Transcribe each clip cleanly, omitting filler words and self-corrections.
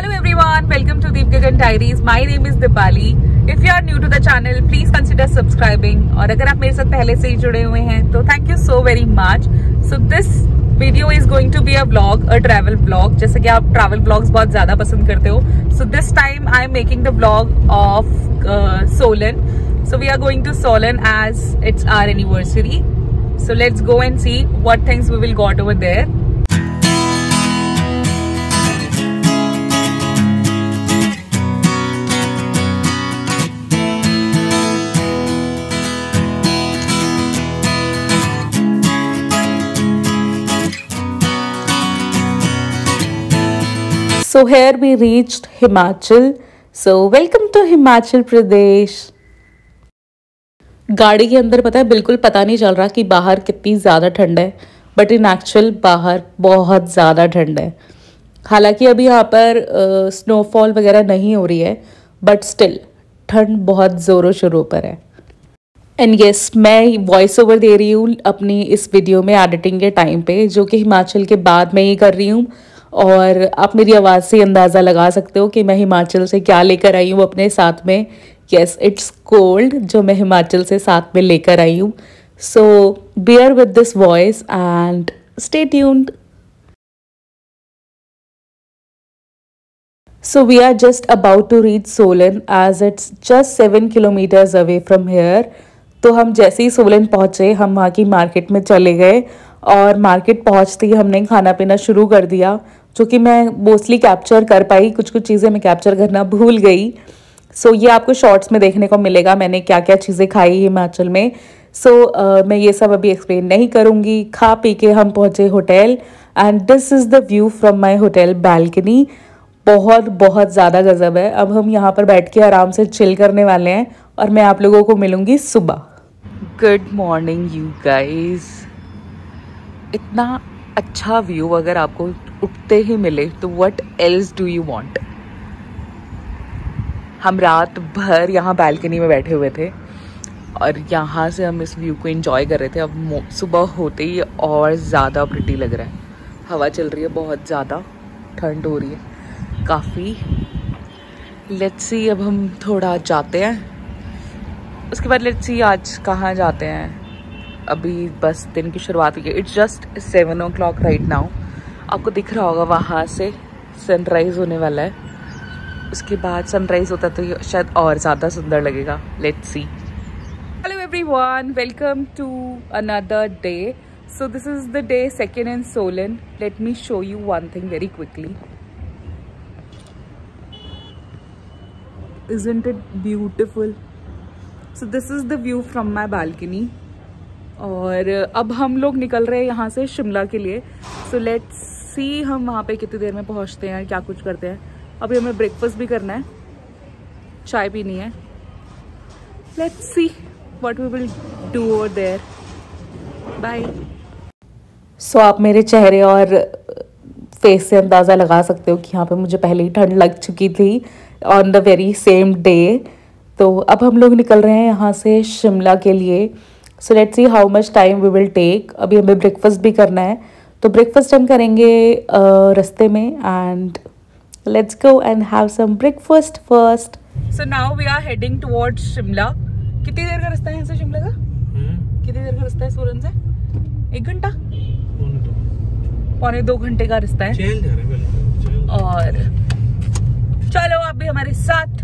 Hello everyone, welcome to Deep Gagan Diaries. My name is Dipali. If you are new to the channel, please consider subscribing. और अगर आप मेरे साथ पहले से ही जुड़े हुए हैं तो thank you so very much. So this video is going to be a vlog, a travel vlog. जैसे कि आप travel vlogs बहुत ज़्यादा पसंद करते हो. So this time I am making the vlog of Solan. So we are going to Solan as it's our anniversary. So let's go and see what things we will got over there. So here we reached Himachal. So welcome to Himachal Pradesh. गाड़ी के अंदर पता है बिल्कुल पता नहीं चल रहा कि बाहर कितनी ज़्यादा ठंड है, बट इन एक्चुअल बाहर बहुत ज़्यादा ठंड है. हालांकि अभी यहाँ पर स्नोफॉल वगैरह नहीं हो रही है, बट स्टिल ठंड बहुत ज़ोरों शोरों पर है. एंड यस, मैं वॉइस ओवर दे रही हूँ अपनी इस वीडियो में एडिटिंग के टाइम पे, जो कि हिमाचल के बाद में ही कर रही हूँ. और आप मेरी आवाज़ से अंदाज़ा लगा सकते हो कि मैं हिमाचल से क्या लेकर आई हूँ अपने साथ में. यस, इट्स कोल्ड जो मैं हिमाचल से साथ में लेकर आई हूँ. So bear with this voice and stay tuned. So we are just about to reach Solan as it's just 7 kilometres away from here. तो हम जैसे ही सोलन पहुँचे हम वहाँ की मार्केट में चले गए और मार्केट पहुँचते ही हमने खाना पीना शुरू कर दिया, जो कि मैं मोस्टली कैप्चर कर पाई. कुछ चीज़ें मैं कैप्चर करना भूल गई. सो ये आपको शॉर्ट्स में देखने को मिलेगा मैंने क्या क्या चीज़ें खाई हिमाचल में. सो मैं ये सब अभी एक्सप्लेन नहीं करूँगी. खा पी के हम पहुँचे hotel and this is the view from my hotel balcony. बहुत ज़्यादा गजब है. अब हम यहाँ पर बैठ के आराम से चिल करने वाले हैं और मैं आप लोगों को मिलूँगी सुबह. Good morning you guys. इतना अच्छा व्यू अगर आपको उठते ही मिले तो what else do you want. हम रात भर यहाँ बैल्कनी में बैठे हुए थे और यहाँ से हम इस व्यू को एंजॉय कर रहे थे. अब सुबह होते ही और ज़्यादा प्रिटी लग रहा है. हवा चल रही है, बहुत ज़्यादा ठंड हो रही है काफ़ी. लेट्स सी, अब हम थोड़ा जाते हैं, उसके बाद लेट्स सी आज कहाँ जाते हैं. अभी बस दिन की शुरुआत हुई है. It's just 7 o'clock right now. आपको दिख रहा होगा वहाँ से सनराइज़ होने वाला है. उसके बाद सनराइज़ होता है तो ये शायद और ज़्यादा सुंदर लगेगा. Let's see. Hello everyone, welcome to another day. So this is the day 2nd इन Solan. Let me show you one thing very quickly. Isn't it beautiful? So this is the view from my balcony. और अब हम लोग निकल रहे हैं यहाँ से शिमला के लिए. सो लेट्स सी हम वहाँ पे कितनी देर में पहुँचते हैं, क्या कुछ करते हैं. अभी हमें ब्रेकफास्ट भी करना है, चाय पीनी है. Let's see what we will do over there. Bye. So आप मेरे चेहरे और फेस से अंदाज़ा लगा सकते हो कि यहाँ पे मुझे पहले ही ठंड लग चुकी थी on the very same day. तो अब हम लोग निकल रहे हैं यहाँ से शिमला के लिए. So let's see how much time we will take. अभी हमें ब्रेकफास्ट भी करना है, तो ब्रेकफास्ट हम करेंगे रास्ते में. And let's go and have some breakfast first. So now we are heading towards Shimla. कितनी देर का रास्ता है यहाँ से शिमला का? कितनी देर का रास्ता है सोलन से? 1 घंटा, 1.25 घंटे का रास्ता है. और चलो आप भी हमारे साथ.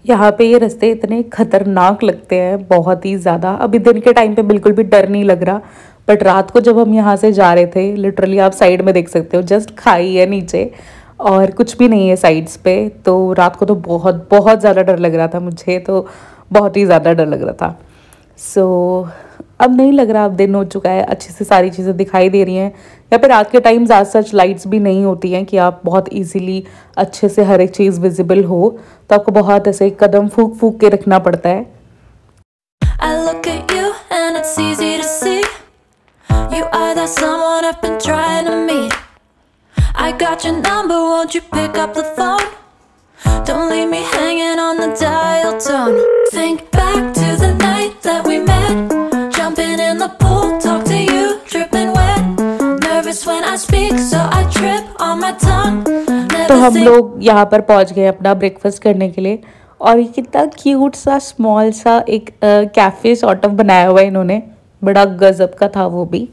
यहाँ पे ये रास्ते इतने खतरनाक लगते हैं, बहुत ही ज़्यादा. अभी दिन के टाइम पे बिल्कुल भी डर नहीं लग रहा, बट रात को जब हम यहाँ से जा रहे थे, लिटरली आप साइड में देख सकते हो, जस्ट खाई है नीचे और कुछ भी नहीं है साइड्स पे. तो रात को तो बहुत ज़्यादा डर लग रहा था मुझे, तो बहुत ही ज़्यादा डर लग रहा था. सो अब नहीं लग रहा, अब दिन हो चुका है, अच्छे से सारी चीज़ें दिखाई दे रही हैं. या फिर रात के टाइम ज़्यादा सच लाइट्स भी नहीं होती हैं कि आप बहुत इजीली अच्छे से हर एक चीज़ विजिबल हो. तो आपको बहुत ऐसे कदम फूक फूक के रखना पड़ता है. I look at you and it's easy to see. You are the someone I've been trying to meet. I got your number, won't you pick up the phone? Don't leave me hanging on the dial tone. Think back to the night that we met, jumping in the pool, talk to you, dripping wet. Nervous when I speak, so I trip on my tongue. तो हम लोग यहाँ पर पहुँच गए अपना breakfast करने के लिए। और ये कितना क्यूट सा स्मॉल सा एक कैफ़े सॉर्ट ऑफ बनाया हुआ है इन्होंने, बड़ा गजब का था वो भी।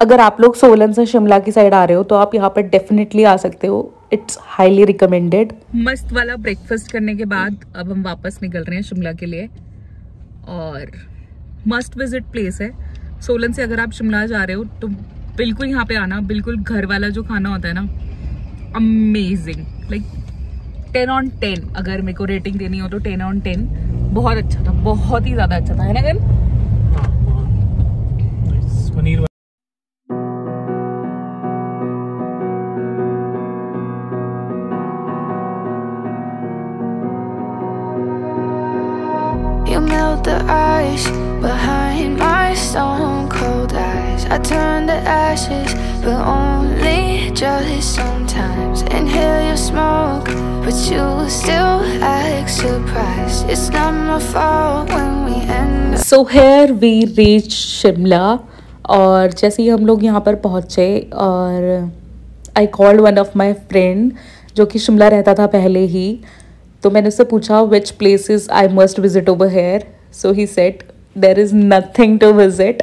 अगर आप लोग सोलन से शिमला की साइड आ रहे हो तो आप यहाँ पर डेफिनेटली आ सकते हो, इट्स हाईली रिकमेंडेड। मस्त वाला ब्रेकफास्ट करने के बाद अब हम वापस निकल रहे हैं शिमला के लिए। और मस्ट विजिट प्लेस है सोलन से। अगर आप शिमला जा रहे हो तो बिल्कुल यहाँ पे आना, बिल्कुल घर वाला जो खाना होता है ना, अमेजिंग, लाइक 10 on 10। अगर मेरे को रेटिंग देनी हो तो 10 on 10। बहुत अच्छा था, बहुत ही ज्यादा अच्छा था, है ना gun? Paneer. You melt the ice behind my stone cold eyes. I turn to ashes, but only just sometimes. Inhale your smoke, but you still act surprised. It's not my fault when we end up. So here we reached Shimla. और जैसे ही हम लोग यहाँ पर पहुँचे और I called one of my friend जो कि शिमला रहता था पहले ही। तो मैंने उससे पूछा which places I must visit over here. So he said there is nothing to visit,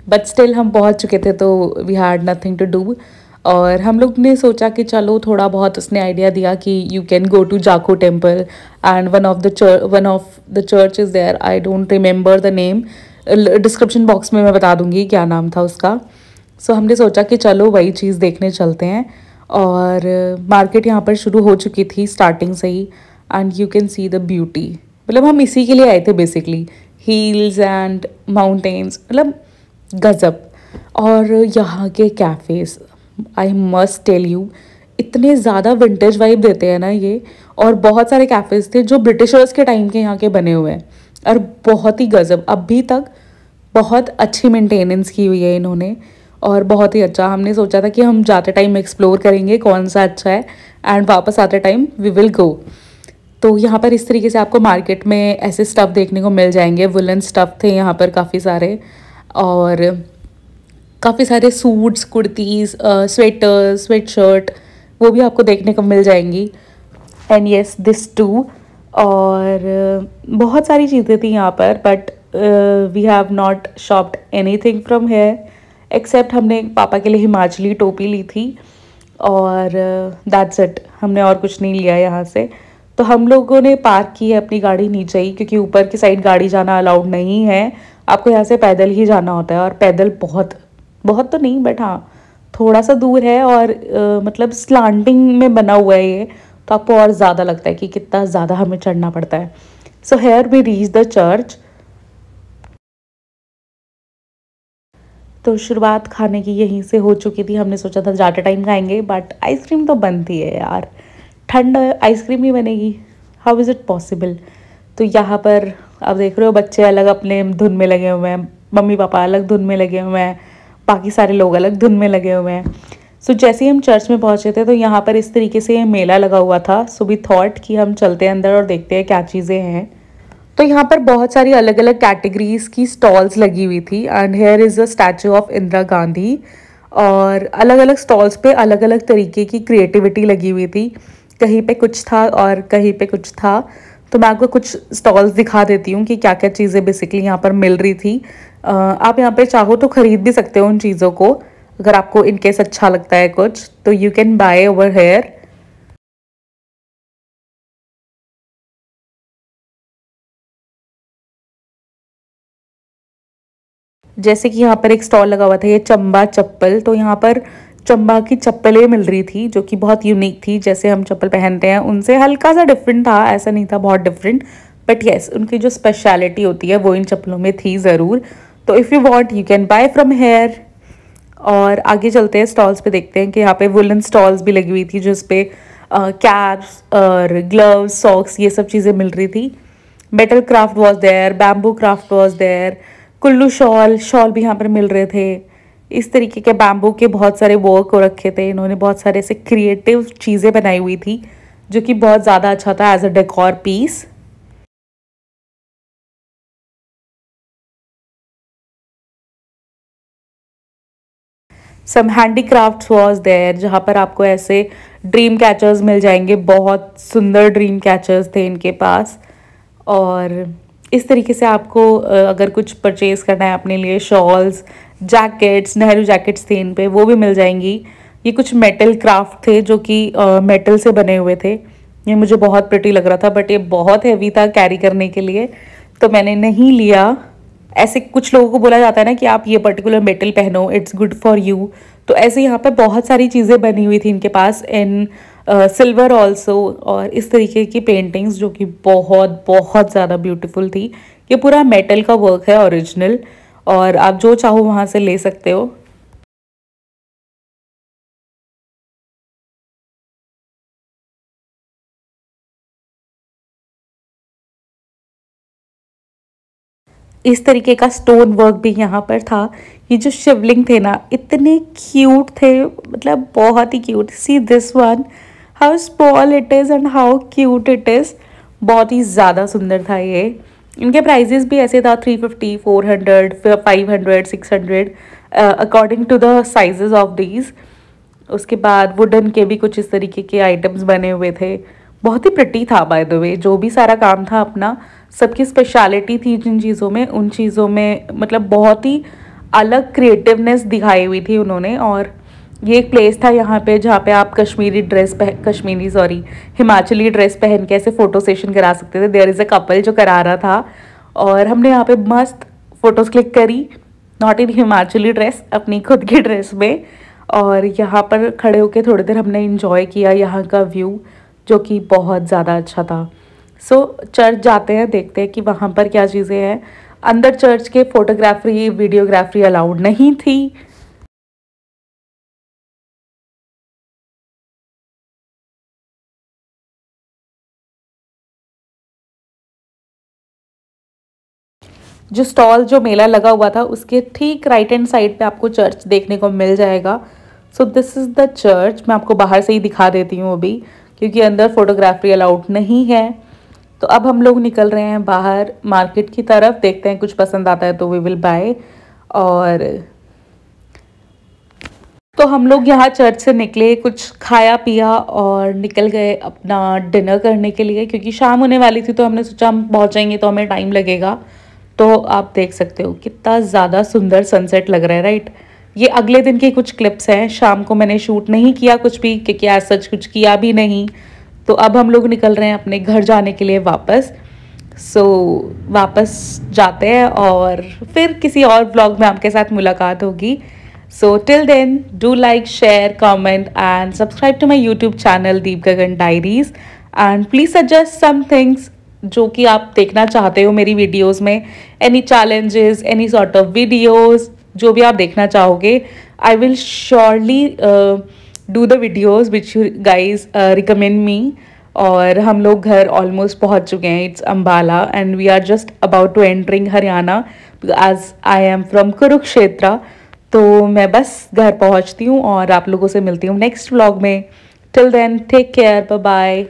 but still हम पहुँच चुके थे तो we had nothing to do। और हम लोग ने सोचा कि चलो थोड़ा बहुत, उसने आइडिया दिया कि you can go to Jakhu temple and one of the church is there, I don't remember the name, description box में मैं बता दूँगी क्या नाम था उसका। सो हमने सोचा कि चलो वही चीज़ देखने चलते हैं। और मार्केट यहाँ पर शुरू हो चुकी थी स्टार्टिंग से ही, and you can see the beauty. मतलब हम इसी के लिए आए थे बेसिकली, हील्स एंड माउंटेन्स, मतलब गजब। और यहाँ के cafes, I must tell you, इतने ज़्यादा विंटेज वाइब देते हैं ना ये। और बहुत सारे कैफ़ेज़ थे जो ब्रिटिशर्स के टाइम के यहाँ के बने हुए हैं, और बहुत ही गजब। अभी तक बहुत अच्छी मेंटेनेंस की हुई है इन्होंने, और बहुत ही अच्छा। हमने सोचा था कि हम जाते टाइम एक्सप्लोर करेंगे कौन सा अच्छा है, एंड वापस आते टाइम वी विल गो। तो यहाँ पर इस तरीके से आपको मार्केट में ऐसे स्टफ़ देखने को मिल जाएंगे। वुलन स्टफ़ थे यहाँ पर काफ़ी सारे, और काफ़ी सारे suits, kurtis, sweater, sweatshirt, वो भी आपको देखने को मिल जाएंगी। And yes, this too. और बहुत सारी चीज़ें थी यहाँ पर, but we have not shopped anything from here except हमने पापा के लिए हिमाचली टोपी ली थी, और दैट्स इट। हमने और कुछ नहीं लिया यहाँ से। तो हम लोगों ने पार्क की है अपनी गाड़ी नीचे ही, क्योंकि ऊपर की साइड गाड़ी जाना अलाउड नहीं है, आपको यहाँ से पैदल ही जाना होता है। और पैदल बहुत तो नहीं, बट हाँ थोड़ा सा दूर है, और मतलब स्लांटिंग में बना हुआ है ये, तो आपको और ज़्यादा लगता है कि कितना ज़्यादा हमें चढ़ना पड़ता है। So here we reach the church. तो शुरुआत खाने की यहीं से हो चुकी थी। हमने सोचा था जाते टाइम खाएंगे, बट आइसक्रीम तो बनती है यार, ठंड आइसक्रीम ही बनेगी, हाउ इज़ इट पॉसिबल। तो यहाँ पर आप देख रहे हो बच्चे अलग अपने धुन में लगे हुए हैं, मम्मी पापा अलग धुन में लगे हुए हैं, बाकी सारे लोग अलग धुन में लगे हुए हैं। सो जैसे ही हम चर्च में पहुँचे थे तो यहाँ पर इस तरीके से मेला लगा हुआ था। सो वी थॉट कि हम चलते हैं अंदर और देखते हैं क्या चीज़ें हैं। तो यहाँ पर बहुत सारी अलग अलग कैटेगरीज की स्टॉल्स लगी हुई थी, and here is a statue of Indira Gandhi. और अलग अलग स्टॉल्स पे अलग अलग तरीके की क्रिएटिविटी लगी हुई थी, कहीं पे कुछ था और कहीं पे कुछ था। तो मैं आपको कुछ स्टॉल्स दिखा देती हूँ कि क्या क्या चीज़ें बेसिकली यहाँ पर मिल रही थी। आप यहाँ पे चाहो तो ख़रीद भी सकते हो उन चीज़ों को, अगर आपको इनकेस अच्छा लगता है कुछ, तो you can buy over here. जैसे कि यहाँ पर एक स्टॉल लगा हुआ था, ये चंबा चप्पल। तो यहाँ पर चंबा की चप्पलें मिल रही थी जो कि बहुत यूनिक थी, जैसे हम चप्पल पहनते हैं उनसे हल्का सा डिफरेंट था, ऐसा नहीं था बहुत डिफरेंट, बट येस उनकी जो स्पेशलिटी होती है वो इन चप्पलों में थी ज़रूर। तो if you want you can buy from here. और आगे चलते हैं स्टॉल्स पे, देखते हैं कि यहाँ पे वुलन स्टॉल्स भी लगी हुई थी जिस पे कैप्स और ग्लव्स, सॉक्स, ये सब चीज़ें मिल रही थी। Metal craft was there, bamboo craft was there, Kullu shawl भी यहाँ पर मिल रहे थे। इस तरीके के बैम्बू के बहुत सारे वर्क हो रखे थे। इन्होंने बहुत सारे ऐसे क्रिएटिव चीज़ें बनाई हुई थी जो कि बहुत ज़्यादा अच्छा था as a decor piece. Some handicrafts was there, जहाँ पर आपको ऐसे ड्रीम कैचर्स मिल जाएंगे। बहुत सुंदर ड्रीम कैचर्स थे इनके पास। और इस तरीके से आपको अगर कुछ परचेज़ करना है अपने लिए, शॉल्स, जैकेट्स, नेहरू जैकेट्स थे इन पे, वो भी मिल जाएंगी। ये कुछ मेटल क्राफ्ट थे जो कि मेटल से बने हुए थे। ये मुझे बहुत प्रिटी लग रहा था, बट ये बहुत हैवी था कैरी करने के लिए, तो मैंने नहीं लिया। ऐसे कुछ लोगों को बोला जाता है ना कि आप ये पर्टिकुलर मेटल पहनो, इट्स गुड फॉर यू। तो ऐसे यहाँ पे बहुत सारी चीज़ें बनी हुई थी इनके पास इन सिल्वर ऑल्सो। और इस तरीके की पेंटिंग्स जो कि बहुत बहुत ज़्यादा ब्यूटीफुल थी। ये पूरा मेटल का वर्क है ओरिजिनल, और आप जो चाहो वहाँ से ले सकते हो। इस तरीके का स्टोन वर्क भी यहाँ पर था। ये जो शिवलिंग थे ना, इतने क्यूट थे, मतलब बहुत ही cute. See this one, how small it is and how cute it is. बहुत ही ज़्यादा सुंदर था ये। इनके प्राइजेस भी ऐसे था 350, 400, 500, 600 according to the sizes of these. उसके बाद वुडन के भी कुछ इस तरीके के आइटम्स बने हुए थे। बहुत ही प्रिटी था बाय द वे, जो भी सारा काम था अपना। सबकी स्पेशलिटी थी जिन चीज़ों में, उन चीज़ों में मतलब बहुत ही अलग क्रिएटिवनेस दिखाई हुई थी उन्होंने। और ये एक प्लेस था यहाँ पे जहाँ पे आप हिमाचली ड्रेस पहन के ऐसे फ़ोटो सेशन करा सकते थे। देयर इज़ अ कपल जो करा रहा था, और हमने यहाँ पे मस्त फ़ोटोज़ क्लिक करी, नॉट इन हिमाचली ड्रेस, अपनी खुद की ड्रेस में। और यहाँ पर खड़े होके थोड़ी देर हमने इंजॉय किया यहाँ का व्यू, जो कि बहुत ज़्यादा अच्छा था। सो चर्च जाते हैं, देखते हैं कि वहाँ पर क्या चीज़ें हैं। अंदर चर्च के फोटोग्राफी वीडियोग्राफी अलाउड नहीं थी। जो स्टॉल, जो मेला लगा हुआ था, उसके ठीक राइट हैंड साइड पे आपको चर्च देखने को मिल जाएगा। सो दिस इज़ द चर्च। मैं आपको बाहर से ही दिखा देती हूँ अभी, क्योंकि अंदर फोटोग्राफी अलाउड नहीं है। तो अब हम लोग निकल रहे हैं बाहर मार्केट की तरफ, देखते हैं कुछ पसंद आता है तो वी विल बाय। और तो हम लोग यहाँ चर्च से निकले, कुछ खाया पिया और निकल गए अपना डिनर करने के लिए, क्योंकि शाम होने वाली थी। तो हमने सोचा हम पहुँचेंगे तो हमें टाइम लगेगा। तो आप देख सकते हो कितना ज़्यादा सुंदर सनसेट लग रहा है, राइट। ये अगले दिन की कुछ क्लिप्स हैं। शाम को मैंने शूट नहीं किया कुछ भी, क्योंकि आज सच कुछ किया भी नहीं। तो अब हम लोग निकल रहे हैं अपने घर जाने के लिए वापस। सो वापस जाते हैं और फिर किसी और ब्लॉग में आपके साथ मुलाकात होगी। So till then, do like, share, comment and subscribe to my YouTube channel Deep Gagan diaries. And please suggest some things जो कि आप देखना चाहते हो मेरी वीडियोस में। Any challenges, any sort of videos, जो भी आप देखना चाहोगे, I will surely do the videos which you guys recommend me. और हम लोग घर ऑलमोस्ट पहुंच चुके हैं। It's Ambala and we are just about to entering Haryana, as I am from Kurukshetra. तो मैं बस घर पहुंचती हूँ और आप लोगों से मिलती हूँ नेक्स्ट व्लॉग में। Till then, take care, bye bye.